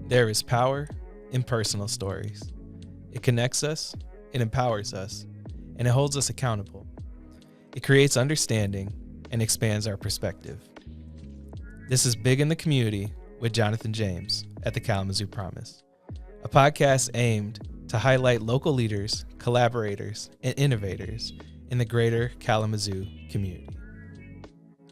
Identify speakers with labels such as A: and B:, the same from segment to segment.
A: There is power in personal stories. It connects us, it empowers us, and it holds us accountable. It creates understanding and expands our perspective. This is Big in the Community with Jonathan James at the Kalamazoo Promise, a podcast aimed to highlight local leaders, collaborators, and innovators in the greater Kalamazoo community.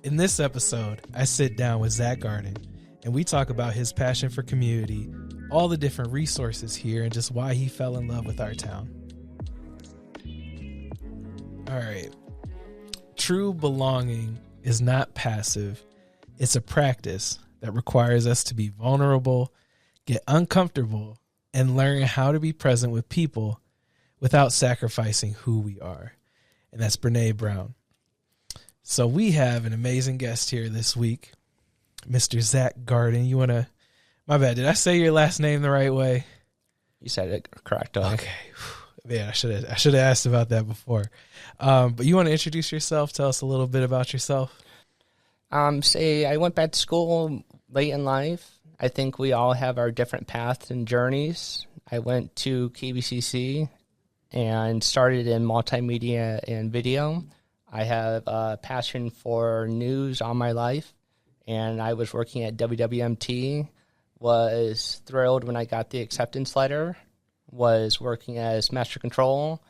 A: In this episode, I sit down with Zach Garton, and we talk about his passion for community, all the different resources here, and just why he fell in love with our town. All right. True belonging is not passive. It's a practice that requires us to be vulnerable, get uncomfortable, and learn how to be present with people without sacrificing who we are. And that's Brene Brown. So we have an amazing guest here this week, Mr. Zach Garton. You want to, my bad, did I say your last name the right way?
B: You said it correctly.
A: Okay. Man, I should have asked about that before. But you want to introduce yourself? Tell us a little bit about yourself.
B: I went back to school late in life. I think we all have our different paths and journeys. I went to KBCC and started in multimedia and video. I have a passion for news all my life, and I was working at WWMT, was thrilled when I got the acceptance letter, was working as master control.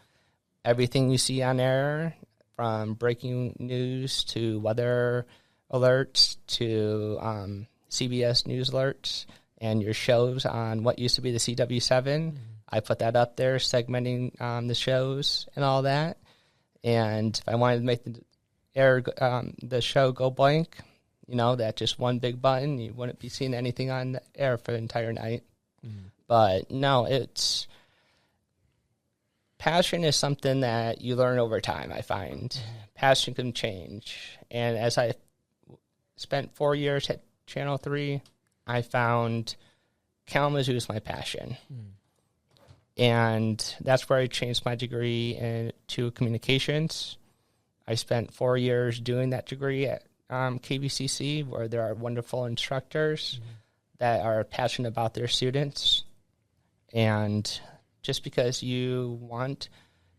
B: Everything you see on air, from breaking news to weather alerts to CBS News alerts and your shows on what used to be the CW7. Mm-hmm. I put that up there, segmenting the shows and all that. And if I wanted to make the show go blank, that just one big button, you wouldn't be seeing anything on the air for the entire night. Mm-hmm. But no, passion is something that you learn over time, I find. Mm-hmm. Passion can change. And as I spent 4 years at Channel 3, I found Kalamazoo is my passion. Mm. And that's where I changed my degree to communications. I spent 4 years doing that degree at KBCC, where there are wonderful instructors that are passionate about their students. And just because you want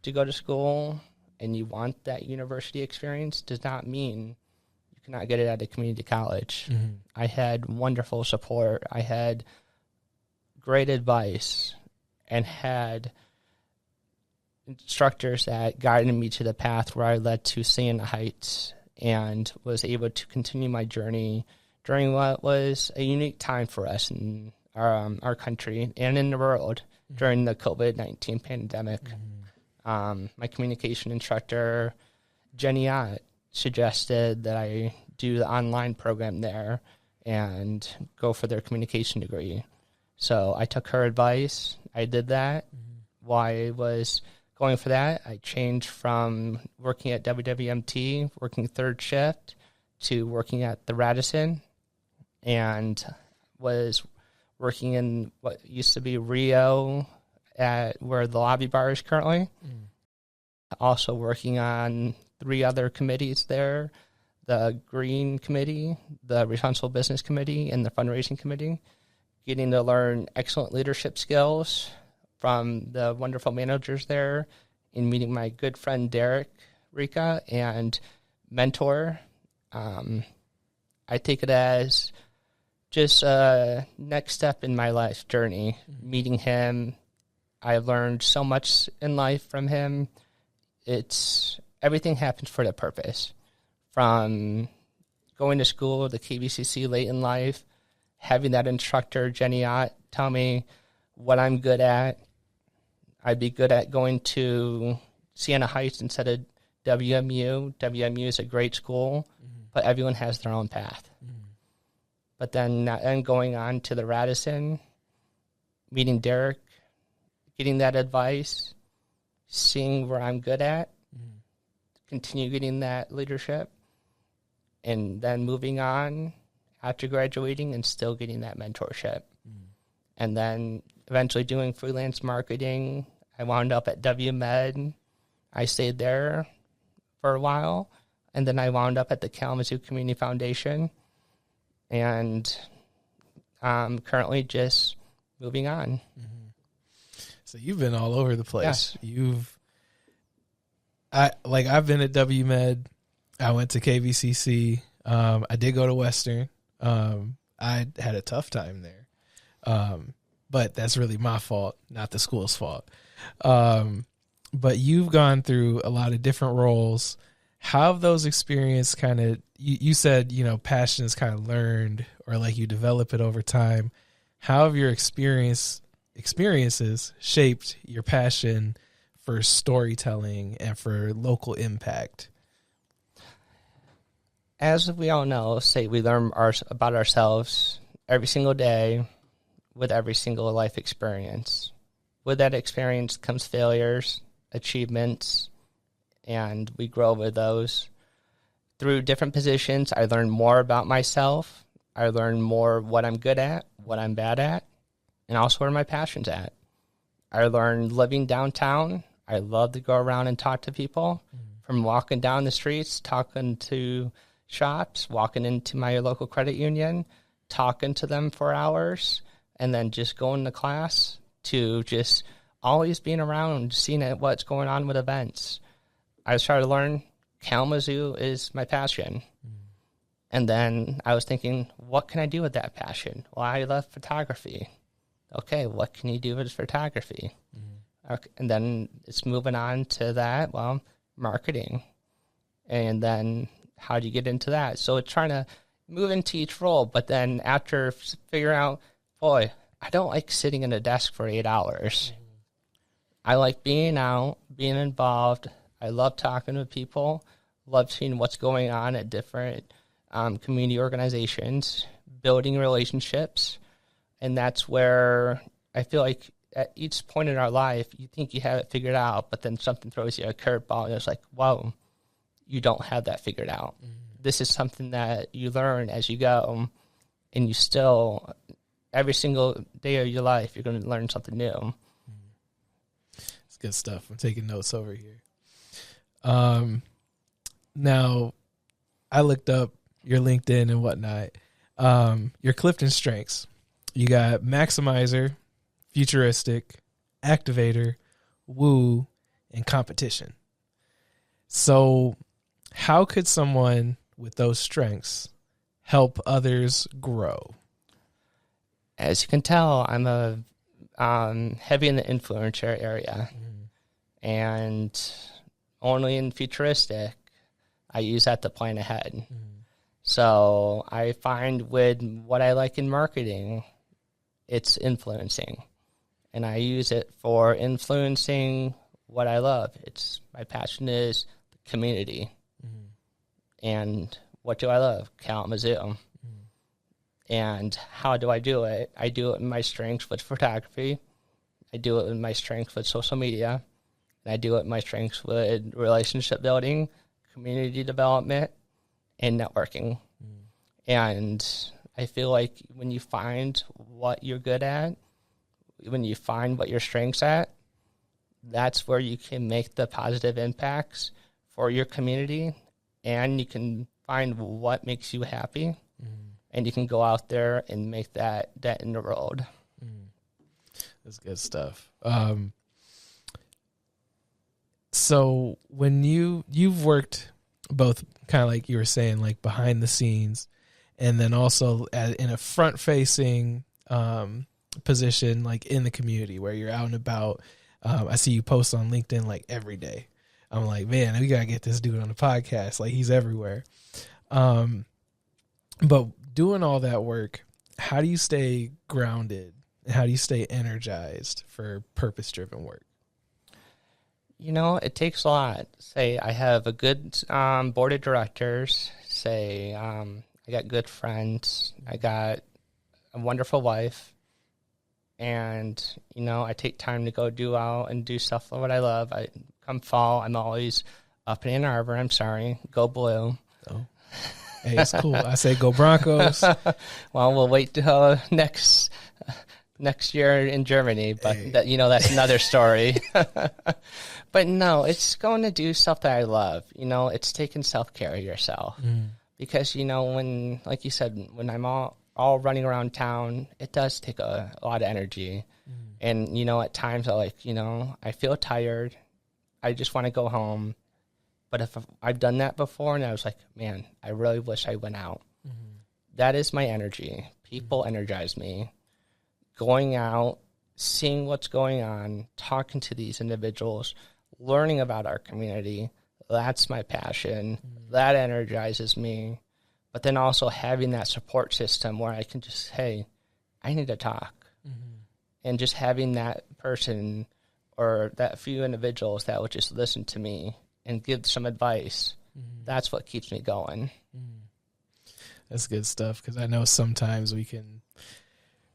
B: to go to school and you want that university experience does not mean you cannot get it at a community college. Mm-hmm. I had wonderful support. I had great advice and had instructors that guided me to the path where I led to seeing the heights and was able to continue my journey during what was a unique time for us in our country and in the world during the COVID-19 pandemic. Mm-hmm. My communication instructor, Jenny Ott, suggested that I do the online program there and go for their communication degree. So I took her advice. I did that. Mm-hmm. While I was going for that, I changed from working at WWMT, working third shift, to working at the Radisson, and was working in what used to be Rio, at where the lobby bar is currently. Mm. Also working on 3 other committees there, the Green Committee, the Responsible Business Committee, and the Fundraising Committee, getting to learn excellent leadership skills from the wonderful managers there, and meeting my good friend Derek Rika and mentor. I take it as just a next step in my life journey. Mm-hmm. Meeting him, I learned so much in life from him. Everything happens for the purpose. From going to school, the KBCC late in life, having that instructor, Jenny Ott, tell me what I'm good at. I'd be good at going to Siena Heights instead of WMU. WMU is a great school, but everyone has their own path. Mm-hmm. But then going on to the Radisson, meeting Derek, getting that advice, seeing where I'm good at, continue getting that leadership, and then moving on after graduating and still getting that mentorship. And then eventually doing freelance marketing. I wound up at WMed. I stayed there for a while, and then I wound up at the Kalamazoo Community Foundation, and I'm currently just moving on.
A: So you've been all over the place.
B: Yes.
A: I've been at WMed. I went to KVCC. I did go to Western. I had a tough time there. But that's really my fault, not the school's fault. But you've gone through a lot of different roles. How have those experiences kind of, you said, passion is kind of learned or like you develop it over time. How have your experiences shaped your passion for storytelling and for local impact?
B: As we all know, we learn about ourselves every single day with every single life experience. With that experience comes failures, achievements, and we grow with those. Through different positions, I learn more about myself. I learn more what I'm good at, what I'm bad at, and also where my passion's at. I learned living downtown. I love to go around and talk to people, from walking down the streets, talking to shops, walking into my local credit union, talking to them for hours, and then just going to class, to just always being around, seeing what's going on with events. I started to learn Kalamazoo is my passion. And then I was thinking, what can I do with that passion? Well, I love photography. Okay, what can you do with photography? Okay, and then it's moving on to that, well, marketing. And then how do you get into that? So it's trying to move into each role, but then after figuring out, boy, I don't like sitting in a desk for 8 hours. I like being out, being involved. I love talking to people, love seeing what's going on at different community organizations, building relationships. And that's where I feel like at each point in our life, you think you have it figured out, but then something throws you a curveball, and it's like, whoa, you don't have that figured out. This is something that you learn as you go, and you still, every single day of your life, you're going to learn something new.
A: It's good stuff. I'm taking notes over here. Now, I looked up your LinkedIn and whatnot. Your Clifton strengths. You got maximizer, futuristic, activator, woo, and competition. So how could someone with those strengths help others grow?
B: As you can tell, I'm heavy in the influencer area. And only in futuristic, I use that to plan ahead. So I find with what I like in marketing, it's influencing. And I use it for influencing what I love. My passion is the community. And what do I love? Kalamazoo. And how do I do it? I do it in my strengths with photography. I do it in my strengths with social media. And I do it in my strengths with relationship building, community development, and networking. And I feel like when you find what you're good at, when you find what your strengths at, that's where you can make the positive impacts for your community, and you can find what makes you happy, and you can go out there and make that in the world.
A: That's good stuff. So when you've worked both kind of like you were saying, like behind the scenes, and then also in a front facing position, like in the community where you're out and about. I see you post on LinkedIn like every day. I'm like, man, we got to get this dude on the podcast. Like he's everywhere. But doing all that work, how do you stay grounded? How do you stay energized for purpose-driven work?
B: It takes a lot. Say I have a good board of directors. Say I got good friends. I got a wonderful wife. And, I take time to go do stuff for what I love. Come fall, I'm always up in Ann Arbor. I'm sorry. Go blue.
A: Oh. Hey, it's cool. I say go Broncos.
B: Well, we'll wait till next year in Germany, but hey. That's another story. But no, it's going to do stuff that I love. It's taking self-care of yourself. Because, when, like you said, when I'm all all running around town, it does take a lot of energy. And, at times I feel tired. I just want to go home. But if I've done that before and I was like, man, I really wish I went out. That is my energy. People energize me. Going out, seeing what's going on, talking to these individuals, learning about our community, that's my passion. That energizes me. But then also having that support system where I can just, hey, I need to talk. And just having that person or that few individuals that would just listen to me and give some advice, that's what keeps me going.
A: That's good stuff, because I know sometimes we can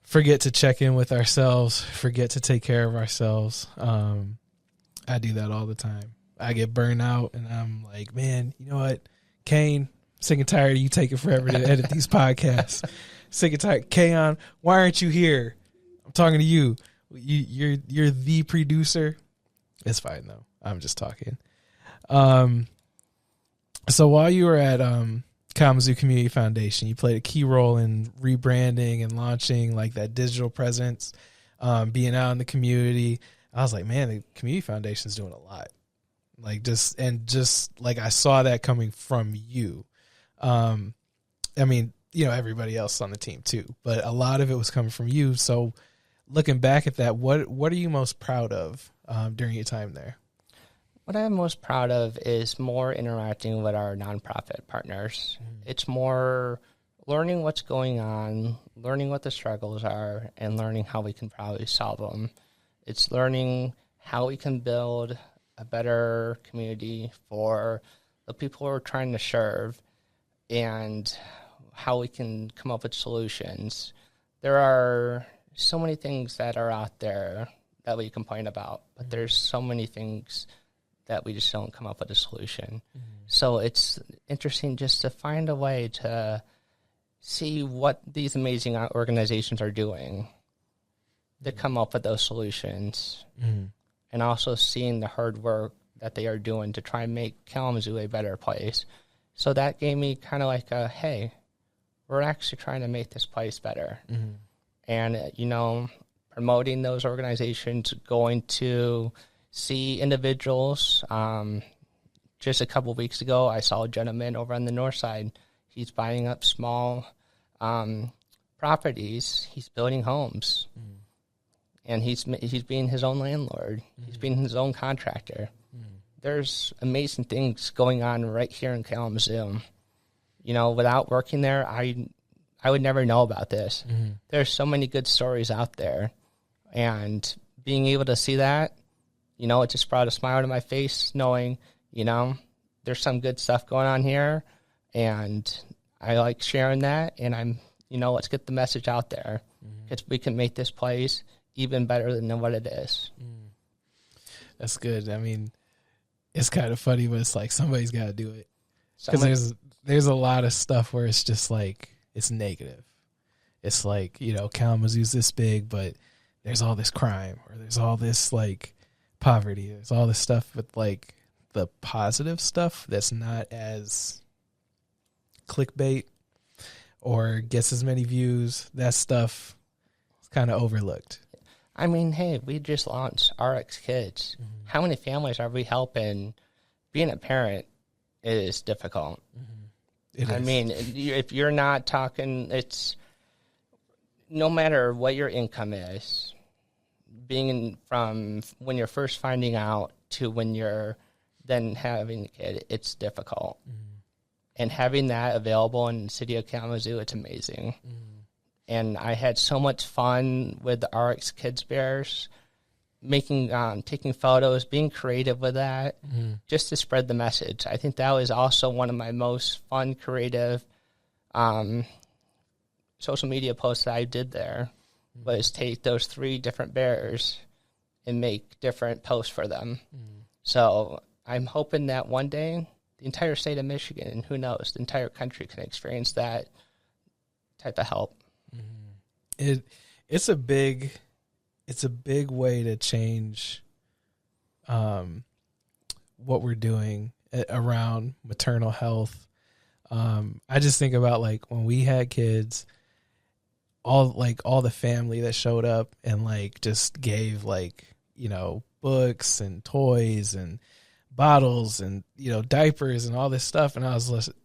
A: forget to check in with ourselves, forget to take care of ourselves. I do that all the time. I get burned out, and I'm like, man, you know what, Kane, sick and tired of you taking forever to edit these podcasts. Sick and tired. Kayon, why aren't you here? I'm talking to you. You're the producer. It's fine though. I'm just talking. So while you were at Kalamazoo Community Foundation, you played a key role in rebranding and launching like that digital presence, being out in the community. I was like, man, the Community Foundation is doing a lot. Just like I saw that coming from you. I mean, everybody else on the team too, but a lot of it was coming from you. So looking back at that, what are you most proud of during your time there?
B: What I'm most proud of is more interacting with our nonprofit partners. It's more learning what's going on, learning what the struggles are, and learning how we can probably solve them. It's learning how we can build a better community for the people we're trying to serve and how we can come up with solutions. There are so many things that are out there that we complain about, but there's so many things that we just don't come up with a solution. So it's interesting just to find a way to see what these amazing organizations are doing to come up with those solutions, and also seeing the hard work that they are doing to try and make Kalamazoo a better place. So that gave me kind of like a, hey, we're actually trying to make this place better. And, promoting those organizations, going to see individuals. Just a couple of weeks ago, I saw a gentleman over on the north side. He's buying up small properties. He's building homes. And he's being his own landlord. He's being his own contractor. There's amazing things going on right here in Kalamazoo. Without working there, I would never know about this. There's so many good stories out there. And being able to see that, it just brought a smile to my face knowing, there's some good stuff going on here. And I like sharing that. And I'm, let's get the message out there. Because we can make this place even better than what it is.
A: That's good. I mean, it's kind of funny, but it's like somebody's got to do it. Because there's a lot of stuff where it's just like, it's negative. It's like, Kalamazoo's this big, but there's all this crime, or there's all this like poverty. There's all this stuff with like the positive stuff that's not as clickbait or gets as many views. That stuff is kind of overlooked.
B: I mean, hey, we just launched RX Kids. How many families are we helping? Being a parent is difficult. I mean, if you're not talking, it's no matter what your income is, being from when you're first finding out to when you're then having a kid, it's difficult. And having that available in the city of Kalamazoo, it's amazing. And I had so much fun with the RX Kids Bears, taking photos, being creative with that, just to spread the message. I think that was also one of my most fun, creative social media posts that I did there, was take those 3 different bears and make different posts for them. So I'm hoping that one day the entire state of Michigan, and who knows, the entire country can experience that type of help.
A: It's a big way to change what we're doing around maternal health. I just think about like when we had kids all the family that showed up and like just gave like, books and toys and bottles and, diapers and all this stuff. And I was listening,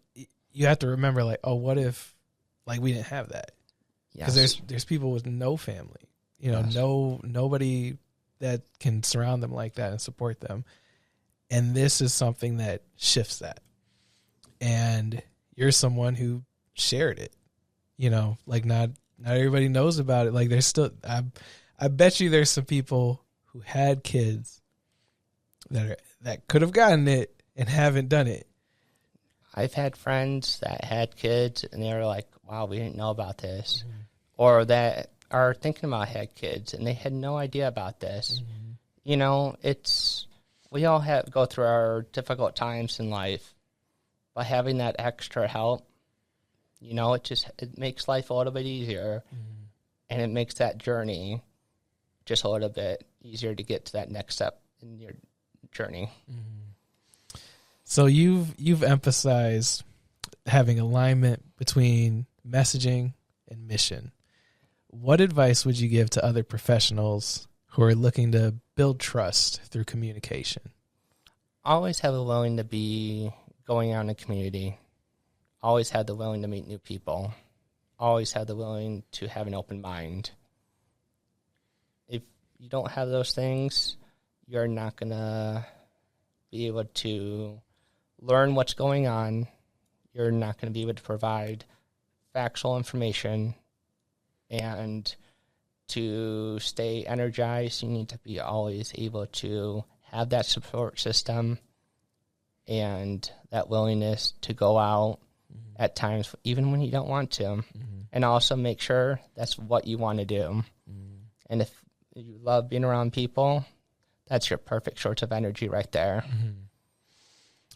A: you have to remember like, oh, what if like we didn't have that? Because there's people with no family, nobody that can surround them like that and support them. And this is something that shifts that. And you're someone who shared it, like not everybody knows about it. Like there's still, I bet you there's some people who had kids that could have gotten it and haven't done it.
B: I've had friends that had kids and they were like, wow, we didn't know about this. Mm-hmm. Or that are thinking about had kids and they had no idea about this. Mm-hmm. We all go through our difficult times in life, but having that extra help, it makes life a little bit easier. Mm-hmm. And it makes that journey just a little bit easier to get to that next step in your journey.
A: Mm-hmm. So you've emphasized having alignment between messaging and mission. What advice would you give to other professionals who are looking to build trust through communication?
B: Always have the willing to be going out in a community. Always have the willing to meet new people. Always have the willing to have an open mind. If you don't have those things, you're not going to be able to learn what's going on. You're not going to be able to provide factual information. And to stay energized, you need to be always able to have that support system and that willingness to go out mm-hmm. at times, even when you don't want to. Mm-hmm. And also make sure that's what you want to do. Mm-hmm. And if you love being around people, that's your perfect source of energy right there.
A: Mm-hmm.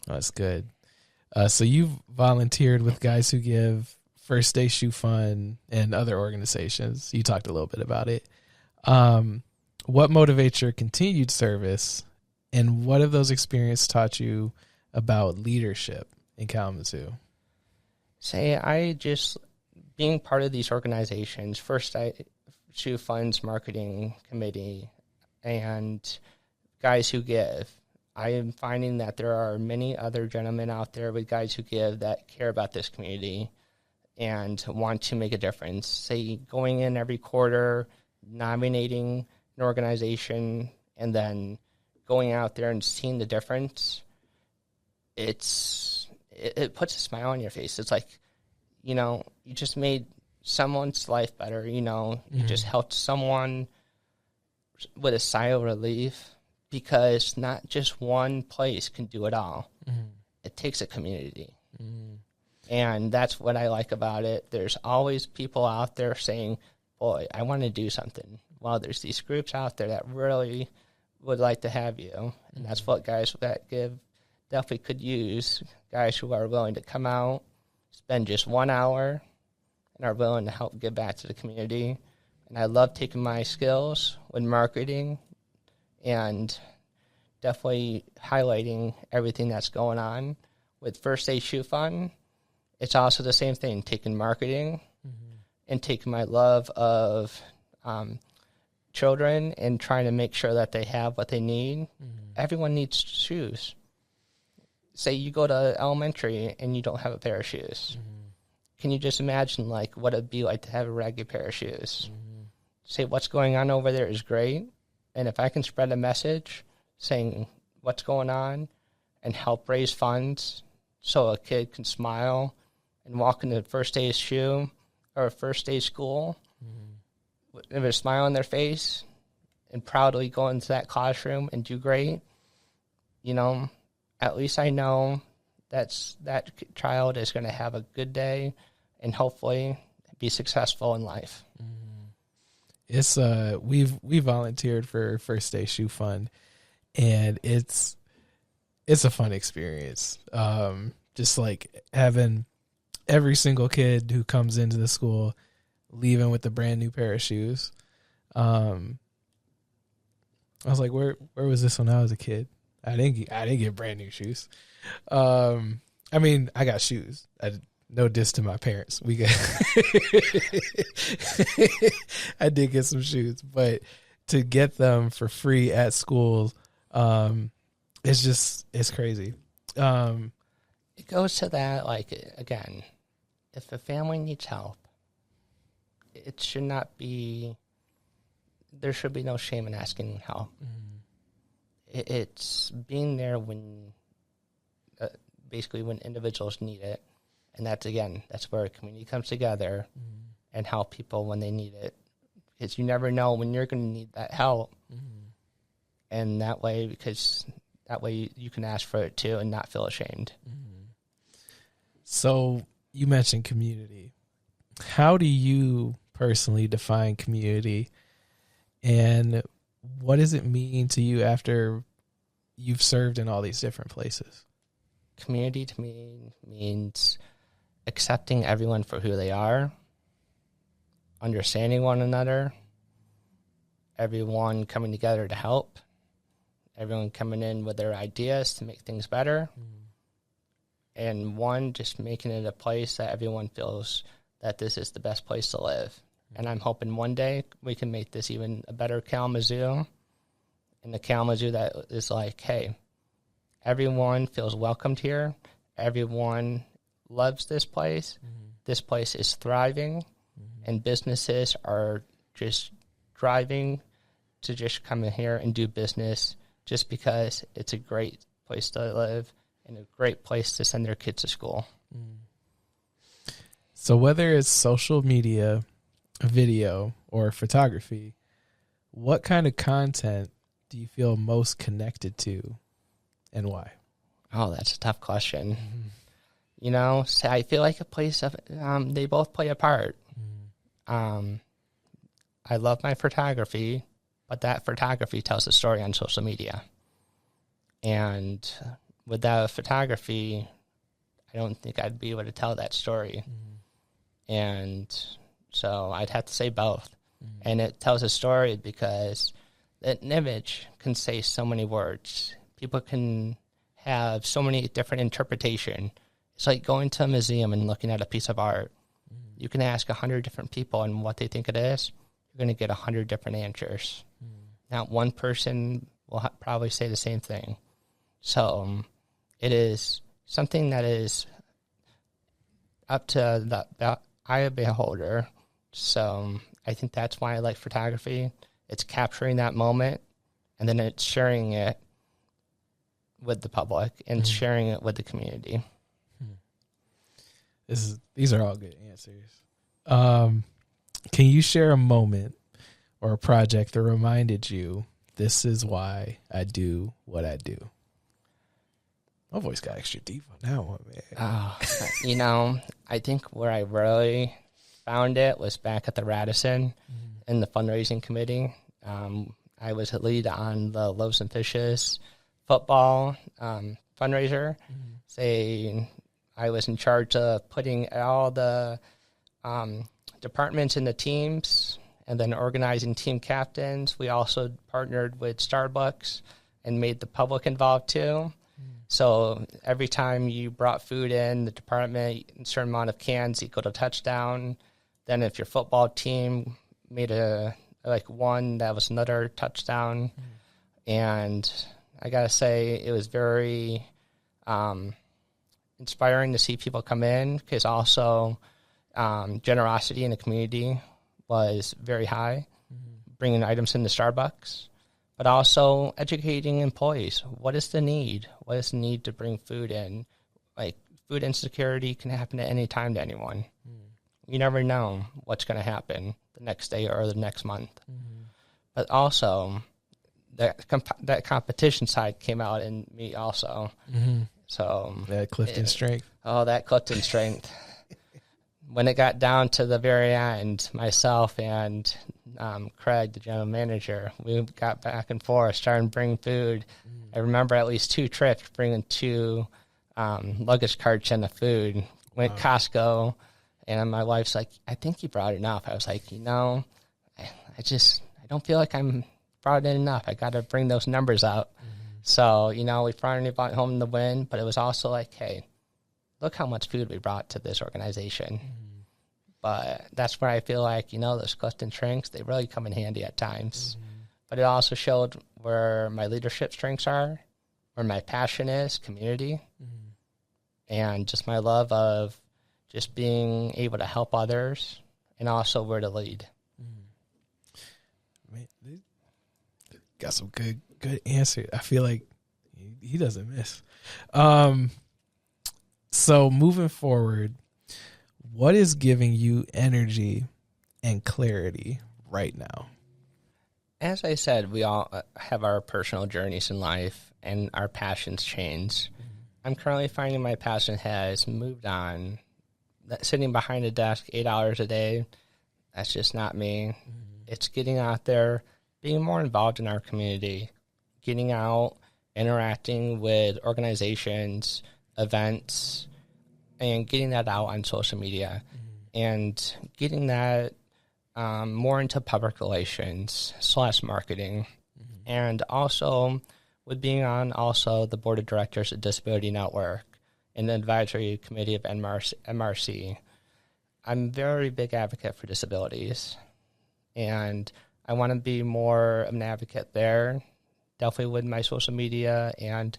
A: That's good. So you've volunteered with Guys Who Give, First Day Shoe Fund, and other organizations. You talked a little bit about it. What motivates your continued service, and what have those experiences taught you about leadership in Kalamazoo?
B: Being part of these organizations, First Day Shoe Fund's marketing committee, and Guys Who Give, I am finding that there are many other gentlemen out there with Guys Who Give that care about this community and want to make a difference. Going in every quarter, nominating an organization, and then going out there and seeing the difference, it puts a smile on your face. It's like, you just made someone's life better, mm-hmm. You just helped someone with a sigh of relief, because not just one place can do it all. Mm-hmm. It takes a community. Mm-hmm. And that's what I like about it. There's always people out there saying, boy, I want to do something. Well, there's these groups out there that really would like to have you. And that's what Guys That Give definitely could use. Guys who are willing to come out, spend just 1 hour, and are willing to help give back to the community. And I love taking my skills with marketing and definitely highlighting everything that's going on. With First Day Shoe Fund, it's also the same thing, taking marketing mm-hmm. and taking my love of children and trying to make sure that they have what they need. Mm-hmm. Everyone needs shoes. Say you go to elementary and you don't have a pair of shoes. Mm-hmm. Can you just imagine what it'd be like to have a regular pair of shoes? Mm-hmm. Say what's going on over there is great. And if I can spread a message saying what's going on and help raise funds so a kid can smile and walk into the first day of shoe or a first day of school mm-hmm. with a smile on their face and proudly go into that classroom and do great, at least I know that child is going to have a good day and hopefully be successful in life.
A: Mm-hmm. It's we volunteered for First Day Shoe Fund, and it's a fun experience. Just like having every single kid who comes into the school leaving with a brand new pair of shoes. I was like, where was this when I was a kid? I didn't get brand new shoes. I got shoes. no diss to my parents. We got I did get some shoes, but to get them for free at school, it's crazy.
B: It goes to that, like, again, if a family needs help, it should not be, there should be no shame in asking help. It's being there when, basically when individuals need it. And that's where a community comes together and help people when they need it. Because you never know when you're going to need that help. And that way you can ask for it too and not feel ashamed.
A: So you mentioned community. How do you personally define community, and what does it mean to you after you've served in all these different places?
B: Community to me means accepting everyone for who they are, understanding one another, everyone coming together to help, everyone coming in with their ideas to make things better, and just making it a place that everyone feels that this is the best place to live. And I'm hoping one day we can make this even a better Kalamazoo, and the Kalamazoo that is like, hey, everyone feels welcomed here. Everyone loves this place. This place is thriving, and businesses are just driving to just come in here and do business just because it's a great place to live and a great place to send their kids to school.
A: So whether it's social media, video, or photography, what kind of content do you feel most connected to, and why?
B: Oh, that's a tough question. You know, so I feel like they both play a part. I love my photography, but that photography tells a story on social media. And without photography, I don't think I'd be able to tell that story. And so I'd have to say both. And it tells a story because an image can say so many words. People can have so many different interpretations. It's like going to a museum and looking at a piece of art. You can ask 100 different people and what they think it is. You're going to get 100 different answers. Not one person will probably say the same thing. So it is something that is up to the eye of the beholder. So I think that's why I like photography. It's capturing that moment, and then it's sharing it with the public and sharing it with the community.
A: These are all good answers. Can you share a moment or a project that reminded you, this is why I do what I do? My voice got extra deep on that one, man.
B: I think where I really found it was back at the Radisson in the fundraising committee. I was a lead on the Loaves and Fishes football fundraiser. I was in charge of putting all the departments in the teams and then organizing team captains. We also partnered with Starbucks and made the public involved too. So every time you brought food in the department, a certain amount of cans equaled a touchdown. Then if your football team made one, that was another touchdown. And I got to say, it was very inspiring to see people come in, because also generosity in the community was very high, bringing items into Starbucks, but also educating employees. What is the need? What is the need to bring food in? Like, food insecurity can happen at any time to anyone. You never know what's going to happen the next day or the next month. But also, that competition side came out in me also. So
A: that Clifton strength.
B: Oh, that Clifton strength. When it got down to the very end, myself and Craig, the general manager, we got back and forth, starting to bring food. I remember at least 2 trips bringing 2 luggage carts in of food. Went Costco, and my wife's like, I think you brought enough. I was like, I don't feel like I'm brought in enough. I got to bring those numbers out. So, we finally brought home the win, but it was also like, hey, look how much food we brought to this organization. But that's where I feel like, those Clifton strengths, they really come in handy at times. But it also showed where my leadership strengths are, where my passion is, community, and just my love of just being able to help others, and also where to lead.
A: Man, got some good answer. I feel like he doesn't miss. So moving forward, what is giving you energy and clarity right now?
B: As I said, we all have our personal journeys in life, and our passions change. I'm currently finding my passion has moved on. That sitting behind a desk 8 hours a day, that's just not me. It's getting out there, being more involved in our community, getting out, interacting with organizations, events, and getting that out on social media, and getting that more into public relations / marketing, and also with being on also the board of directors of Disability Network and the advisory committee of MRC. I'm a very big advocate for disabilities, and I want to be more of an advocate there, definitely with my social media and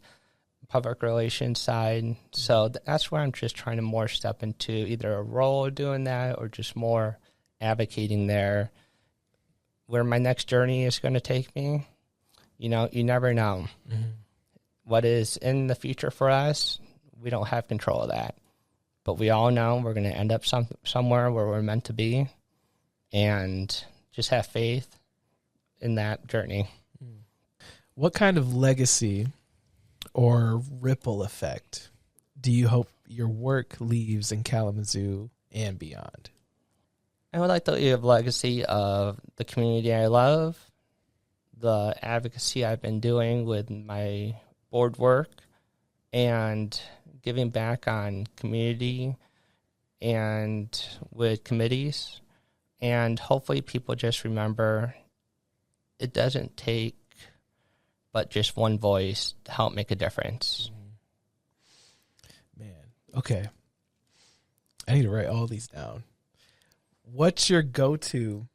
B: public relations side. So that's where I'm just trying to more step into either a role doing that or just more advocating there. Where my next journey is going to take me, you never know. What is in the future for us, we don't have control of that. But we all know we're going to end up somewhere where we're meant to be, and just have faith in that journey.
A: What kind of legacy or ripple effect do you hope your work leaves in Kalamazoo and beyond?
B: I would like to leave a legacy of the community I love, the advocacy I've been doing with my board work, and giving back on community and with committees. And hopefully people just remember it doesn't take but just one voice to help make a difference.
A: Man, okay. I need to write all these down. What's your go-to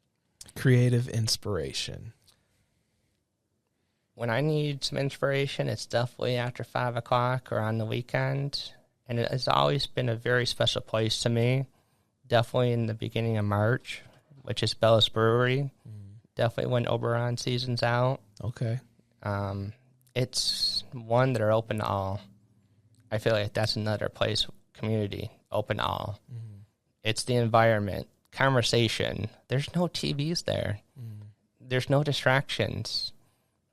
A: creative inspiration?
B: When I need some inspiration, it's definitely after 5 o'clock or on the weekend. And it has always been a very special place to me. Definitely in the beginning of March, which is Bella's Brewery. Definitely when Oberon season's out.
A: Okay.
B: It's one that are open to all. I feel like that's another place, community, open to all. It's the environment, conversation. There's no TVs there. There's no distractions.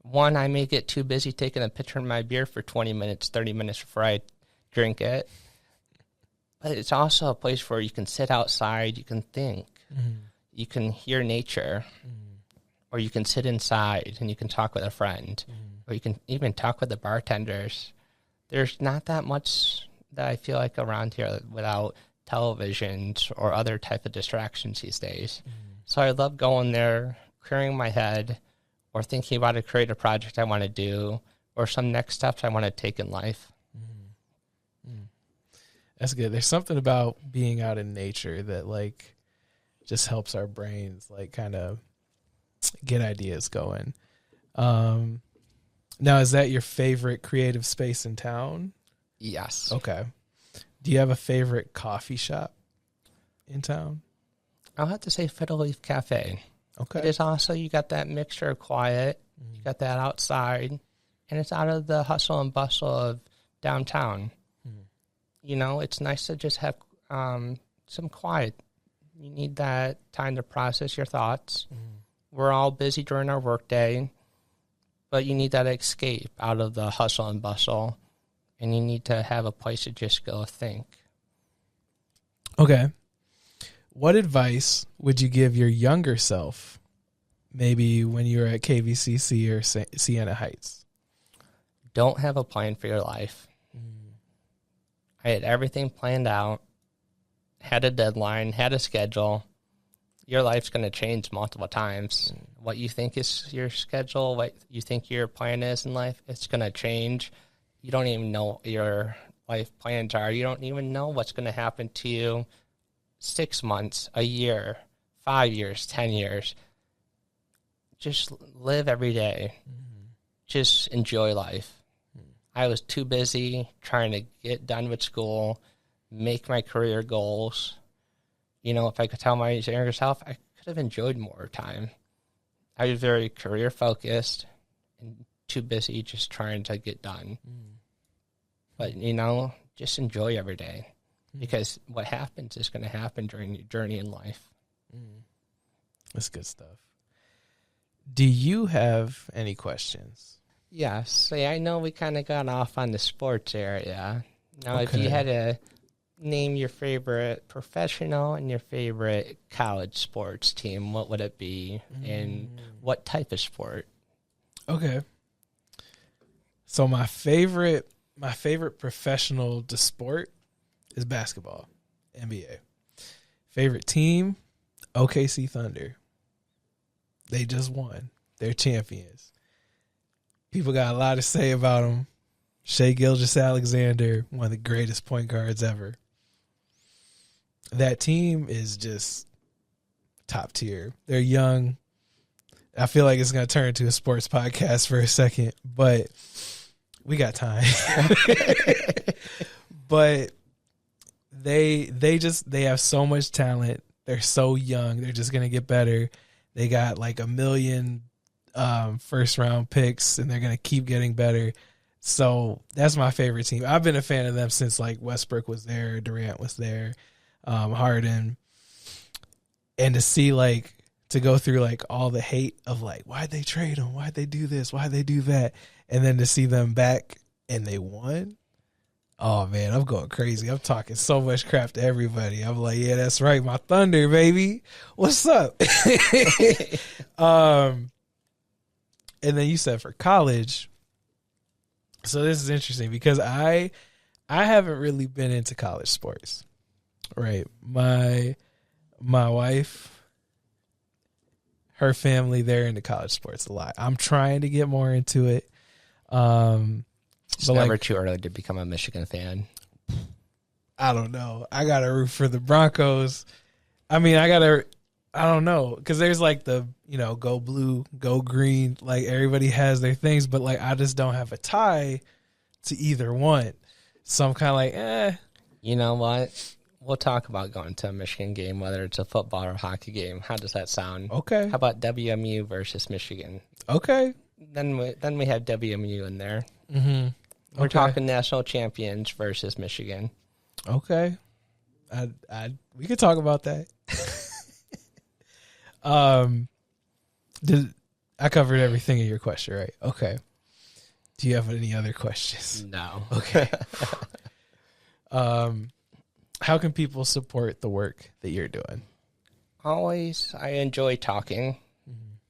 B: One, I may get too busy taking a picture of my beer for 20 minutes, 30 minutes before I drink it. But it's also a place where you can sit outside, you can think, you can hear nature, or you can sit inside and you can talk with a friend, or you can even talk with the bartenders. There's not that much that I feel like around here without televisions or other type of distractions these days. So I love going there, clearing my head, or thinking about a creative project I want to do, or some next steps I want to take in life.
A: That's good. There's something about being out in nature that like just helps our brains like kind of get ideas going. Now, is that your favorite creative space in town?
B: Yes.
A: Okay. Do you have a favorite coffee shop in town?
B: I'll have to say Fiddle Leaf Cafe.
A: Okay.
B: It is also, you got that mixture of quiet, you got that outside, and it's out of the hustle and bustle of downtown. It's nice to just have some quiet. You need that time to process your thoughts. We're all busy during our workday, but you need that escape out of the hustle and bustle, and you need to have a place to just go think.
A: Okay. What advice would you give your younger self, maybe when you were at KVCC or Siena Heights?
B: Don't have a plan for your life. I had everything planned out, had a deadline, had a schedule. Your life's going to change multiple times. What you think is your schedule, what you think your plan is in life, it's going to change. You don't even know your life plans are. You don't even know what's going to happen to you 6 months, a year, 5 years, 10 years. Just live every day. Just enjoy life. I was too busy trying to get done with school, make my career goals. You know, if I could tell my younger self, I could have enjoyed more time. I was very career focused and too busy just trying to get done. But, you know, just enjoy every day, because what happens is going to happen during your journey in life.
A: That's good stuff. Do you have any questions?
B: Yes. So I know we kind of got off on the sports area. Now, if you
A: Okay.
B: had to name your favorite professional and your favorite college sports team, what would it be? And what type of sport?
A: Okay. So my favorite professional sport is basketball, NBA. Favorite team, OKC Thunder. They just won. They're champions. People got a lot to say about them. Shai Gilgeous-Alexander, one of the greatest point guards ever. That team is just top tier. They're young. I feel like it's going to turn into a sports podcast for a second, but we got time. But they have so much talent. They're so young. They're just going to get better. They got like 1 million first round picks, and they're going to keep getting better. So that's my favorite team. I've been a fan of them since like Westbrook was there, Durant was there, Harden. And to see like, to go through like all the hate of like, why'd they trade him? Why'd they do this? Why'd they do that? And then to see them back and they won. Oh man, I'm going crazy. I'm talking so much crap to everybody. I'm like, yeah, that's right. My Thunder, baby. What's up? And then you said for college. So this is interesting because I haven't really been into college sports. Right. My wife, her family, they're into college sports a lot. I'm trying to get more into it.
B: It's never too early to become a Michigan fan.
A: I don't know. I got to root for the Broncos. I mean, I don't know. Because there's like the, go blue, go green. Like everybody has their things, but like I just don't have a tie to either one. So I'm kind of like,
B: You know what? We'll talk about going to a Michigan game, whether it's a football or hockey game. How does that sound?
A: Okay.
B: How about WMU versus Michigan?
A: Okay.
B: Then we have WMU in there.
A: Mm-hmm.
B: We're talking national champions versus Michigan.
A: Okay. We could talk about that. I covered everything in your question, right? Okay. Do you have any other questions?
B: No.
A: Okay. How can people support the work that you're doing?
B: Always, I enjoy talking.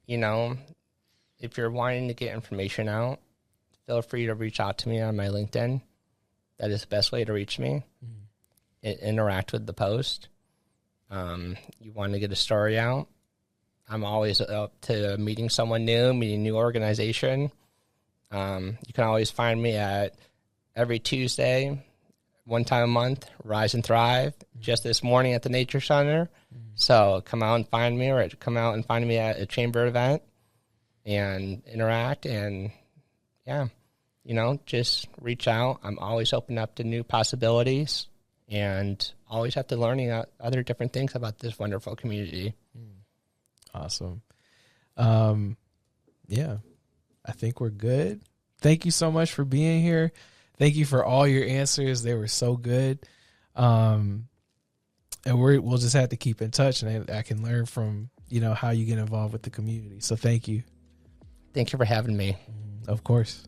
B: If you're wanting to get information out, feel free to reach out to me on my LinkedIn. That is the best way to reach me. Interact with the post. You want to get a story out? I'm always up to meeting someone new, meeting a new organization. You can always find me at every Tuesday, one time a month, Rise and Thrive. Just this morning at the Nature Center. So come out and find me, or come out and find me at a chamber event and interact. And just reach out. I'm always open up to new possibilities and always have to learning other different things about this wonderful community.
A: Awesome. Yeah, I think we're good. Thank you so much for being here. Thank you for all your answers. They were so good. And we'll just have to keep in touch, and I can learn from, how you get involved with the community. So thank you.
B: Thank you for having me.
A: Of course.